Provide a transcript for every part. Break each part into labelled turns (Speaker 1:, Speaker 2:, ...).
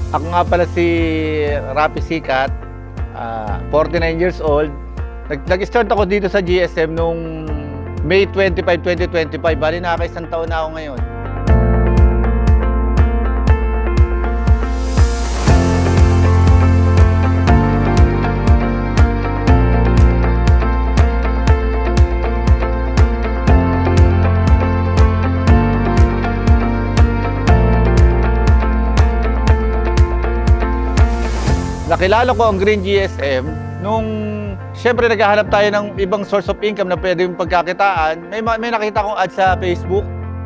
Speaker 1: Ako nga pala si Rapi Sikat, 49 years old. Nag-start ako dito sa GSM noong May 25, 2025. Bali nakaka-isang taon na ako ngayon. Nakilala ko ang Green GSM nung siyempre naghahanap tayo ng ibang source of income na pwedeng pagkakitaan. May nakita kong ad sa Facebook.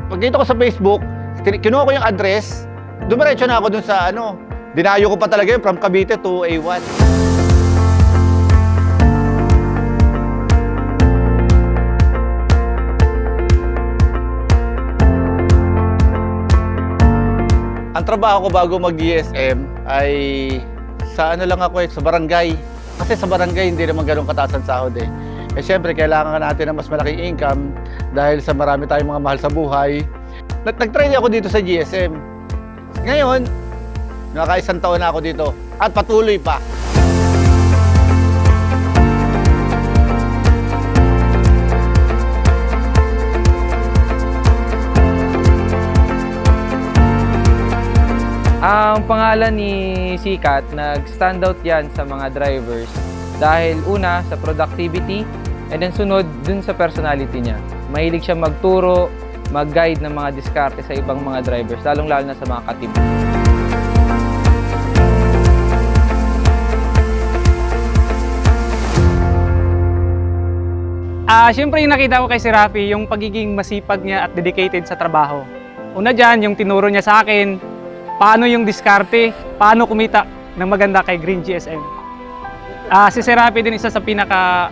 Speaker 1: Pag dito ko sa Facebook, kinuha ko yung address, dumiretso na ako dun sa dinayo ko pa talaga yun from Cavite to A1. Ang trabaho ko bago mag-GSM ay sa lang ako sa barangay. Kasi sa barangay hindi naman ganun kataas ang sahod eh. Eh syempre kailangan natin ng mas malaking income dahil sa marami tayong mga mahal sa buhay. Nag-try ako dito sa GSM. Ngayon, naka-isang taon na ako dito at patuloy pa.
Speaker 2: Ang pangalan ni Sikat, nag-stand out yan sa mga drivers dahil una sa productivity and then sunod dun sa personality niya. Mahilig siya magturo, mag-guide ng mga diskarte sa ibang mga drivers, lalong-lalo na sa mga katib.
Speaker 3: Siyempre yung nakita ko kay si Rafi, yung pagiging masipag niya at dedicated sa trabaho. Una dyan, yung tinuro niya sa akin, paano yung diskarte, paano kumita ng maganda kay Green GSM. Si Sir Rafi din isa sa pinaka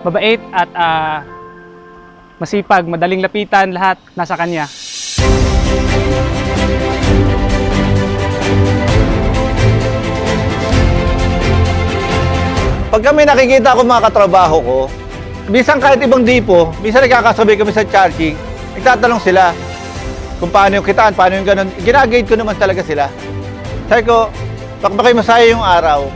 Speaker 3: mabait at masipag, madaling lapitan, lahat nasa kanya.
Speaker 1: Pag kami nakikita ko mga katrabaho ko, minsan kahit ibang dipo, minsan nagkakasabay kami sa charging, nagtatanong sila kung paano yung kitaan, paano yung ganun. Ginaguide ko naman talaga sila. Sabi ko, baka masaya yung araw.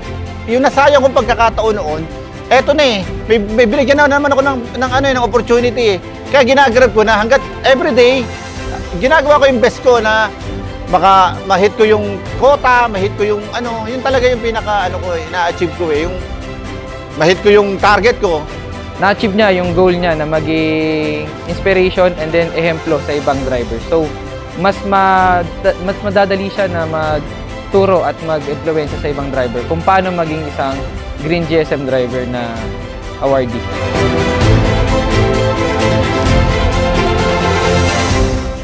Speaker 1: Yung nasayang kong pagkakataon noon, eto na eh. May binigyan na naman ako ng opportunity eh. Kaya ginagrab ko na hanggat everyday, ginagawa ko yung best ko na baka ma-hit ko yung quota, ma-hit ko yung yun talaga yung pinaka na-achieve ko eh. Yung ma-hit ko yung target ko.
Speaker 2: Na-achieve niya yung goal niya na maging inspiration and then ehemplo sa ibang drivers. So, mas madadali siya na magturo at mag-influensya sa ibang driver kung paano maging isang Green GSM driver na awardee.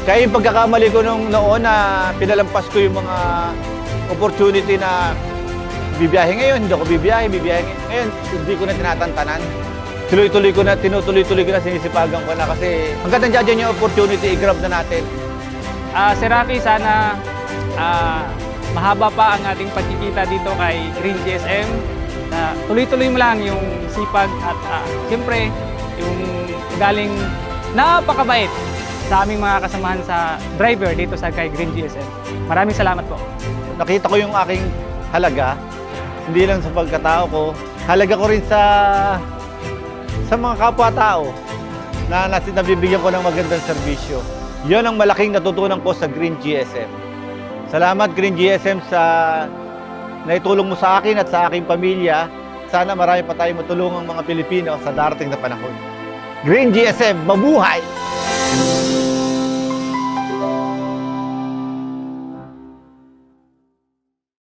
Speaker 1: Kaya yung pagkakamali ko noon na pinalampas ko yung mga opportunity na bibiyahe ngayon, hindi ako bibiyahe ngayon, hindi ko na tinatantanan. Tinutuloy ko na, sinisipagan ko na kasi hanggang nandiyan yung opportunity, i-grab na natin.
Speaker 3: Sir Rafi, sana mahaba pa ang ating pagkikita dito kay Green GSM. Tuloy-tuloy mo lang yung sipag at siyempre yung galing napakabait sa aming mga kasamahan sa driver dito sa kay Green GSM. Maraming salamat po.
Speaker 1: Nakita ko yung aking halaga, hindi lang sa pagkatao ko, halaga ko rin sa mga kapwa-tao na nabibigyan ko ng magandang serbisyo. Yon ang malaking natutunan ko sa Green GSM. Salamat Green GSM sa naitulong mo sa akin at sa aking pamilya. Sana marami pa tayong matulungang mga Pilipino sa darating na panahon. Green GSM, mabuhay!